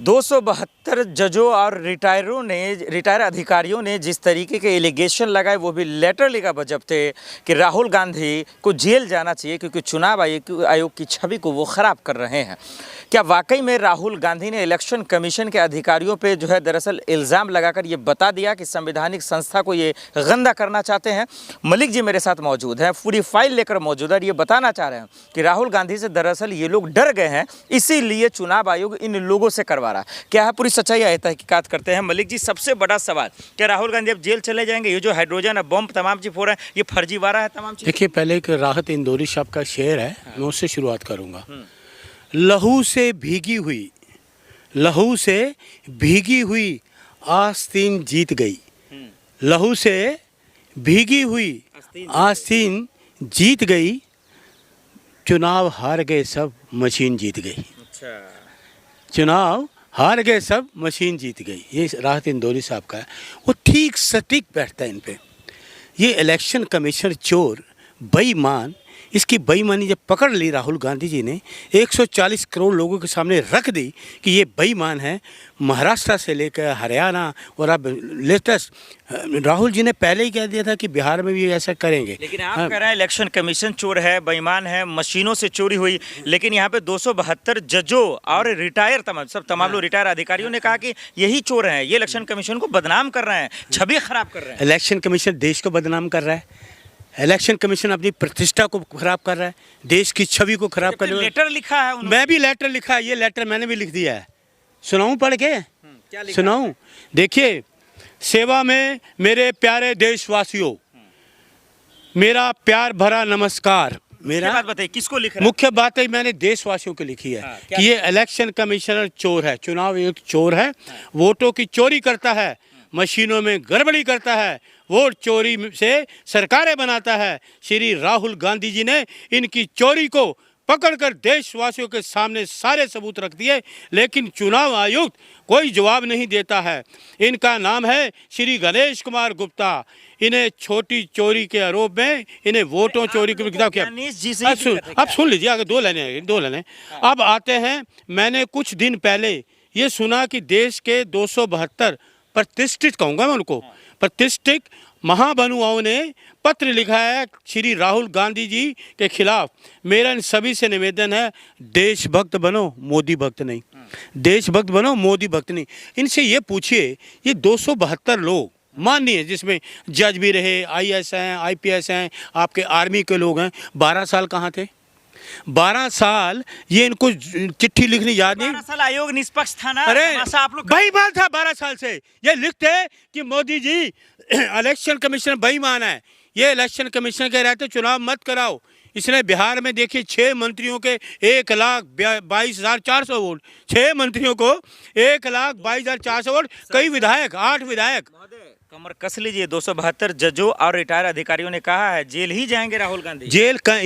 272 जजों और रिटायर अधिकारियों ने जिस तरीके के एलिगेशन लगाए, वो भी लेटर लिखा बजब थे कि राहुल गांधी को जेल जाना चाहिए क्योंकि चुनाव आयोग की छवि को वो ख़राब कर रहे हैं। क्या वाकई में राहुल गांधी ने इलेक्शन कमीशन के अधिकारियों पे जो है दरअसल इल्ज़ाम लगाकर ये बता दिया कि संवैधानिक संस्था को ये गंदा करना चाहते हैं? मलिक जी मेरे साथ मौजूद हैं, पूरी फाइल लेकर मौजूद है। ये बताना चाह रहे हैं कि राहुल गांधी से दरअसल ये लोग डर गए हैं, इसीलिए चुनाव आयोग इन लोगों से करवा रहा। क्या है पूरी सच्चाई है, तहकीकात करते हैं। मलिक जी, सबसे बड़ा सवाल, क्या राहुल गांधी अब जेल चले जाएंगे? ये जो हाइड्रोजन बम तमाम चीज हो रहा है, ये फर्जीवाड़ा है तमाम चीज। देखिए, पहले एक राहत इंदौरी साहब का शेर है, मैं उससे शुरुआत करूंगा। लहू से भीगी हुई आस्तीन जीत गई। लहू से भीगी हुई आस्तीन जीत गई, चुनाव हार गए सब मशीन जीत गई। चुनाव हार गए सब मशीन जीत गई, ये राहत इंदौरी साहब का है। वो ठीक सटीक बैठता है इन पे। ये इलेक्शन कमीशन चोर, बेईमान, इसकी बेईमानी जब पकड़ ली राहुल गांधी जी ने, 140 करोड़ लोगों के सामने रख दी कि ये बेईमान है। महाराष्ट्र से लेकर हरियाणा और अब लेटेस्ट राहुल जी ने पहले ही कह दिया था कि बिहार में भी ऐसा करेंगे। लेकिन आप कह रहे हैं इलेक्शन कमीशन चोर है, बेईमान है, मशीनों से चोरी हुई, लेकिन यहाँ पे 272 जजों और तमाम लोग रिटायर अधिकारियों ने कहा कि यही चोर हैं, ये इलेक्शन कमीशन को बदनाम कर रहे हैं, छवि खराब कर रहे हैं। इलेक्शन कमीशन देश को बदनाम कर रहा है। इलेक्शन कमीशन अपनी प्रतिष्ठा को खराब कर रहा है, देश की छवि को खराब कर रहा है। लेटर लिखा है मैं भी लेटर लिखा है, ये लेटर मैंने भी लिख दिया है। सुनाऊं पढ़ के? क्या लिखा? सुनाऊं? देखिए, सेवा में मेरे प्यारे देशवासियों, मेरा प्यार भरा नमस्कार। मेरा बात बताइए, किसको लिख रहा है? मुख्य बात है मैंने देशवासियों को लिखी है कि ये इलेक्शन कमिश्नर चोर है, चुनाव आयोग चोर है, वोटों की चोरी करता है, मशीनों में गड़बड़ी करता है, वोट चोरी से सरकारें बनाता है। श्री राहुल गांधी जी ने इनकी चोरी को पकड़कर देशवासियों के सामने सारे सबूत रख दिए, लेकिन चुनाव आयुक्त कोई जवाब नहीं देता है। इनका नाम है श्री गणेश कुमार गुप्ता। इन्हें छोटी चोरी के आरोप में इन्हें वोटों चोरी की किताब किया। अब सुन लीजिए, आगे दो लाइनें अब आते हैं। मैंने कुछ दिन पहले ये सुना कि देश के 272 प्रतिष्ठित, कहूँगा मैं उनको, प्रतिष्ठित महाबनुओं ने पत्र लिखा है श्री राहुल गांधी जी के खिलाफ। मेरा इन सभी से निवेदन है, देशभक्त बनो, मोदी भक्त नहीं। देशभक्त बनो, मोदी भक्त नहीं। इनसे ये पूछिए, ये 272 लोग माननीय, जिसमें जज भी रहे, IAS हैं, IPS हैं, आपके आर्मी के लोग हैं, 12 साल कहाँ थे? 12 साल ये इनको चिट्ठी लिखनी याद नहीं। 12 साल आयोग निष्पक्ष था ना। अरे आप लोग बेईमान था 12 साल से। ये लिखते कि मोदी जी इलेक्शन कमीशन बेईमान है, ये इलेक्शन कमीशन कह रहे थे चुनाव मत कराओ। इसने बिहार में देखिए 6 मंत्रियों के 1,22,400 वोट, 6 मंत्रियों को 1,22,400 वोट, कई विधायक, 8 विधायक। कमर कस लीजिए, 272 जजों और रिटायर अधिकारियों ने कहा है जेल ही जाएंगे राहुल गांधी। जेल का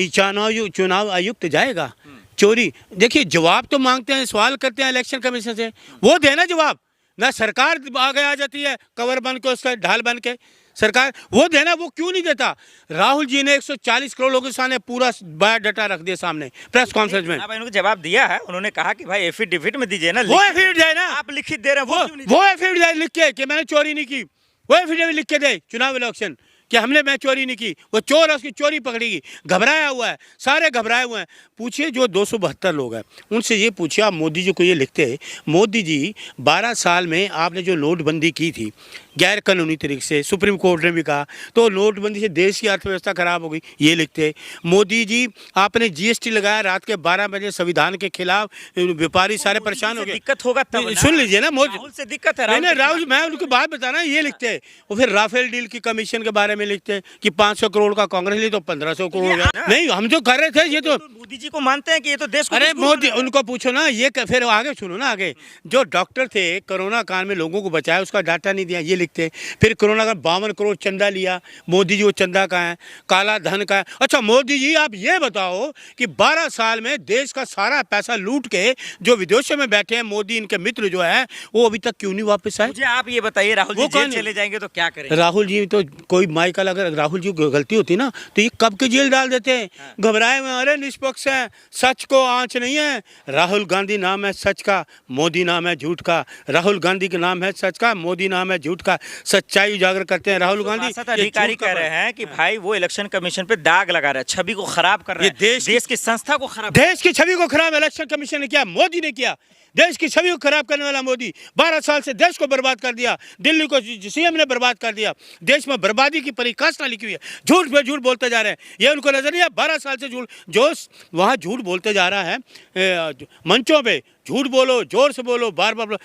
चुनाव आयुक्त जाएगा। चोरी, देखिए जवाब तो मांगते हैं, सवाल करते हैं इलेक्शन कमीशन से, वो देना जवाब। ना सरकार आगे आ जाती है कवर बन के, उसका ढाल बन के सरकार, वो देना, वो क्यों नहीं देता? राहुल जी ने 140 करोड़ लोगों के सामने पूरा बायोडाटा रख दिया सामने प्रेस कॉन्फ्रेंस में। इन्होंने जवाब दिया है, उन्होंने कहा कि भाई एफिडेविट में दीजिए ना। वो एफिडेविट जाए ना, आप लिखित दे रहे हैं, वो एफिडेविट जाए लिख के कि मैंने चोरी नहीं की। वो एफिडेविट लिख के दे चुनाव इलेक्शन कि मैं चोरी नहीं की। वो चोर है, उसकी चोरी पकड़ेगी। घबराया हुआ है, सारे घबराए हुए हैं। पूछिए जो 272 लोग हैं उनसे ये पूछिए, आप मोदी जी को ये लिखते हैं, मोदी जी 12 साल में आपने जो नोटबंदी की थी गैर कानूनी तरीके से, सुप्रीम कोर्ट ने भी कहा, तो नोटबंदी से देश की अर्थव्यवस्था खराब हो गई, ये लिखते हैं। मोदी जी आपने GST लगाया रात के 12 बजे संविधान के खिलाफ, व्यापारी सारे परेशान हो गए। दिक्कत होगा तब ना। सुन लीजिए ना, मोदी से दिक्कत है। राहुल, मैं उनकी बात बताना, ये लिखते हैं। और फिर राफेल डील की कमीशन के बारे में लिखते हैं कि 500 करोड़ का कांग्रेस ली तो 1500 करोड़ हो गया। नहीं, हम जो कर रहे थे ये तो मोदी जी को मानते हैं कि ये तो देश को। अरे मोदी, उनको पूछो ना, ये फिर आगे सुनो ना, आगे जो डॉक्टर थे कोरोना काल में लोगों को बचाया, उसका डाटा नहीं दिया, ये लिखते। फिर कोरोना का 52 करोड़ चंदा लिया, मोदी जी वो चंदा का है, काला धन का है। अच्छा मोदी जी, आप ये बताओ कि 12 साल में देश का सारा पैसा लूट के जो विदेशों में बैठे हैं मोदी, इनके मित्र जो है, वो अभी तक क्यों नहीं वापस आए? मुझे आप ये बताइए, राहुल जी जेल चले जाएंगे तो क्या करेंगे? राहुल जी तो कोई माई का, अगर राहुल जी को गलती होती ना तो ये कब के जेल डाल देते हैं। घबराए हुए, अरे निष्पक्ष बॉक्स हैं, सच को आंच नहीं है। राहुल गांधी नाम है सच का, मोदी नाम है झूठ का। राहुल गांधी का नाम है सच का, मोदी नाम है झूठ का। सच्चाई उजागर करते हैं राहुल गांधी। अधिकारी कह रहे हैं कि भाई वो इलेक्शन कमीशन पे दाग लगा रहे हैं, छवि को खराब कर रहे हैं, देश की संस्था को खराब, देश की छवि को खराब इलेक्शन कमीशन ने किया, मोदी ने किया। देश की छवि को खराब करने वाला मोदी 12 साल से देश को बर्बाद कर दिया, दिल्ली को सीएम ने बर्बाद कर दिया। देश में बर्बादी की परिकाष्ठा लिखी हुई है, झूठ पे झूठ बोलते जा रहे हैं। ये उनको नजर नहीं है, 12 साल से झूठ, जो वहाँ झूठ बोलते जा रहा है मंचों पे, झूठ बोलो, जोर से बोलो, बार बार बोलो।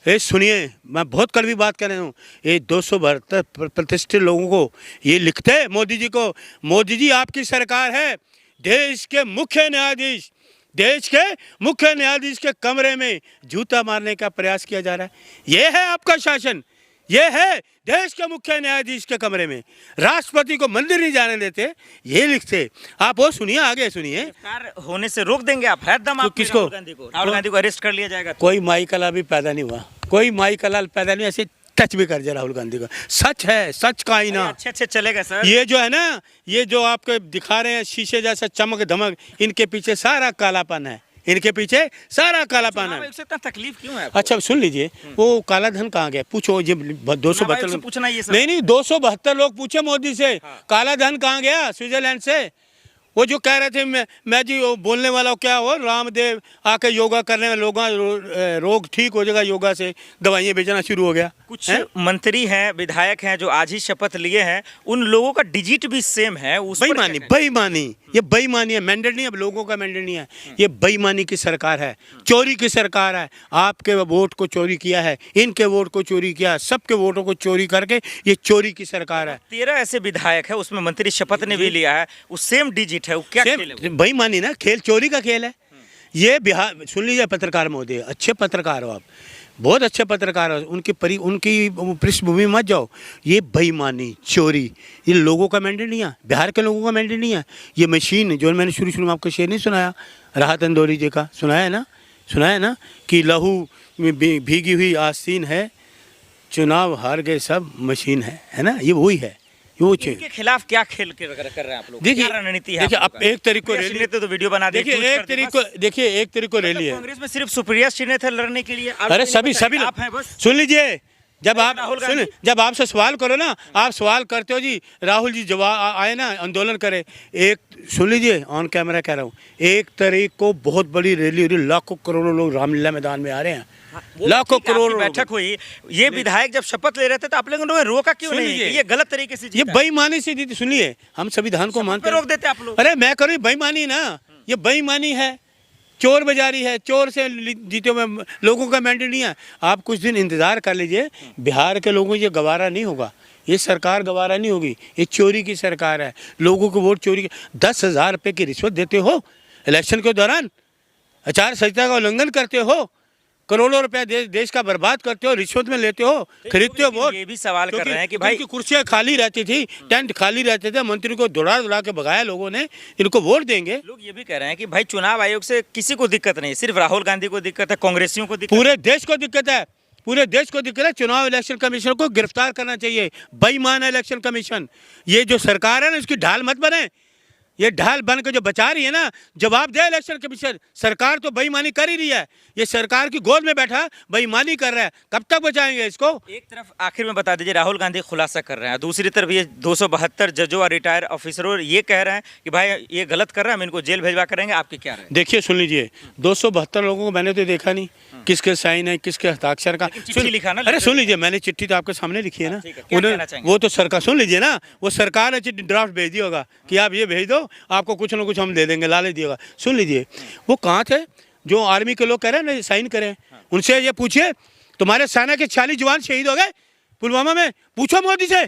ये सुनिए, मैं बहुत कड़वी बात कर रहा हूँ। ये 272 प्रतिष्ठित लोगों को ये लिखते हैं मोदी जी को, मोदी जी आपकी सरकार है, देश के मुख्य न्यायाधीश, देश के मुख्य न्यायाधीश के कमरे में जूता मारने का प्रयास किया जा रहा है। ये है आपका शासन, ये है देश के मुख्य न्यायाधीश के कमरे में। राष्ट्रपति को मंदिर नहीं जाने देते, ये लिखते। आप वो सुनिए, आगे सुनिए। गिरफ्तार होने से रोक देंगे आप? है दम आप किसको? राहुल गांधी को अरेस्ट कर लिया जाएगा? कोई माई कलाल भी पैदा नहीं हुआ, कोई माई कलाल पैदा नहीं, ऐसे टच भी कर दिया राहुल गांधी को। सच है, सच का आईना। अच्छे चलेगा सर। ये जो है ना, ये जो आपको दिखा रहे हैं शीशे जैसा चमक धमक, इनके पीछे सारा कालापन है, इनके पीछे सारा कालापन है। इतना तकलीफ क्यों है आपको? अच्छा सुन लीजिए, वो काला धन कहाँ गया पूछो। ये 272 पूछना ये नहीं 272 लोग पूछे मोदी से, काला धन कहाँ गया स्विट्जरलैंड से। वो जो कह रहे थे मैं जी वो बोलने वाला क्या हो, रामदेव आके योगा करने में लोगों रोग ठीक हो जाएगा योगा से, दवाइयाँ बेचना शुरू हो गया। कुछ मंत्री हैं, विधायक हैं जो आज ही शपथ लिए हैं, उन लोगों का डिजिट भी सेम है। बेईमानी, बेईमानी, ये बेईमानी है, मैंडेट नहीं, अब लोगों का मैंडेट नहीं है, ये बेईमानी की सरकार है, चोरी की सरकार है। आपके वोट को चोरी किया है, इनके वोट को चोरी किया, सबके वोटों को चोरी करके ये चोरी की सरकार है। 13 ऐसे विधायक है, उसमें मंत्री शपथ ने भी लिया है, वो सेम डिजिट है। वो क्या खेल है? बेईमानी ना, खेल चोरी का खेल है ये। बिहार सुन लीजिए, पत्रकार महोदय, अच्छे पत्रकार हो आप, बहुत अच्छे पत्रकार हो, उनकी पृष्ठभूमि मत जाओ। ये बेईमानी, चोरी, ये लोगों का मैंडेट नहीं है, बिहार के लोगों का मैंडेट नहीं है। ये मशीन जो मैंने शुरू में आपको शेर नहीं सुनाया, राहत इंदौरी जी का, सुनाया है ना कि लहू में भीगी हुई आस्तीन है, चुनाव हार गए सब मशीन है ना, ये वही है। इनके खिलाफ क्या खेल कर रहे हैं आप लोग? देखिए रणनीति है? देखिए, अब एक तरीके को रैली तो वीडियो बना देखिए, एक तरीके को रैली है। कांग्रेस में सिर्फ सुप्रिया सिन्हा थे लड़ने के लिए। अरे सभी आप हैं बस। सुन लीजिए, जब आपसे सवाल करो ना, आप सवाल करते हो जी, राहुल जी जवाब आए ना, आंदोलन करे। एक सुन लीजिए, ऑन कैमरा कह रहा हूँ, 1 तारीख को बहुत बड़ी रैली हो रही, लाखों करोड़ों लोग रामलीला मैदान में आ रहे हैं, लाखों करोड़ बैठक हुई। ये विधायक जब शपथ ले रहे थे तो आप लोगों ने रोका क्यों नहीं? ये गलत तरीके से, ये बेईमानी से दी थी। सुनिए, हम संविधान को मानते हैं, रोक देते आप लोग। अरे मैं करूँ बेईमानी ना, ये बेईमानी है, चोर बाजारी है, चोर से जीते हुए लोगों का मैंडेट नहीं है। आप कुछ दिन इंतजार कर लीजिए, बिहार के लोगों को ये गवारा नहीं होगा, ये सरकार गवारा नहीं होगी। ये चोरी की सरकार है, लोगों को वोट चोरी 10,000 रुपये की रिश्वत देते हो इलेक्शन के दौरान, आचार संहिता का उल्लंघन करते हो, करोड़ों रुपया देश का बर्बाद करते हो, रिश्वत में लेते हो, खरीदते हो वोट। ये भी सवाल कर रहे हैं कि भाई कुर्सियां खाली रहती थी, टेंट खाली रहते थे, मंत्री को दौड़ा के भगाया लोगों ने, इनको वोट देंगे। लोग ये भी कह रहे हैं कि भाई चुनाव आयोग से किसी को दिक्कत नहीं, सिर्फ राहुल गांधी को दिक्कत है, कांग्रेसियों को दिक्कत, पूरे देश को दिक्कत है, पूरे देश को दिक्कत है। चुनाव इलेक्शन कमीशन को गिरफ्तार करना चाहिए, बेईमान है इलेक्शन कमीशन। ये जो सरकार है ना, इसकी ढाल मत बने, ये ढाल बन के जो बचा रही है ना, जवाब दे इलेक्शन कमीशन। सरकार तो बेईमानी कर ही रही है, ये सरकार की गोद में बैठा बेईमानी कर रहा है, कब तक बचाएंगे इसको? एक तरफ आखिर में बता दीजिए, राहुल गांधी खुलासा कर रहे हैं, दूसरी तरफ ये 272 जजों और रिटायर ऑफिसरों ये कह रहे हैं कि भाई ये गलत कर रहे हैं, हम इनको जेल भेजवा करेंगे। आपकी क्या राय? देखिए सुन लीजिए, 272 लोगों को मैंने तो देखा नहीं, किसके साइन है, किसके हस्ताक्षर का लिखा ना। अरे सुन लीजिए, मैंने चिट्ठी तो आपके सामने लिखी है ना, उन्हें वो तो सरकार, सुन लीजिए ना, वो सरकार ने चिट्ठी ड्राफ्ट भेज दिया होगा कि आप ये भेज दो, आपको कुछ ना कुछ हम दे देंगे, लालच दिएगा। सुन लीजिए, वो कहाँ थे जो आर्मी के लोग कह रहे हैं ना साइन करें, उनसे ये पूछिए, तुम्हारे सेना के 40 जवान शहीद हो गए पुलवामा में, पूछो मोदी से,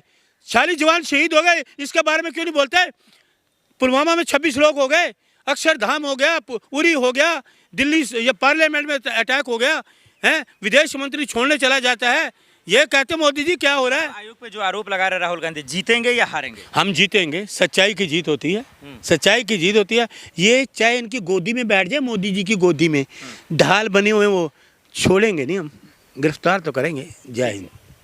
40 जवान शहीद हो गए, इसके बारे में क्यों नहीं बोलते? पुलवामा में 26 लोग हो गए, अक्षरधाम हो गया, उरी हो गया, दिल्ली ये पार्लियामेंट में अटैक हो गया है, विदेश मंत्री छोड़ने चला जाता है, ये कहते मोदी जी क्या हो रहा है? आयोग पे जो आरोप लगा रहे राहुल गांधी, जीतेंगे या हारेंगे? हम जीतेंगे, सच्चाई की जीत होती है, सच्चाई की जीत होती है। ये चाहे इनकी गोदी में बैठ जाए, मोदी जी की गोदी में ढाल बने हुए, वो छोड़ेंगे नहीं, हम गिरफ्तार तो करेंगे। जय हिंद।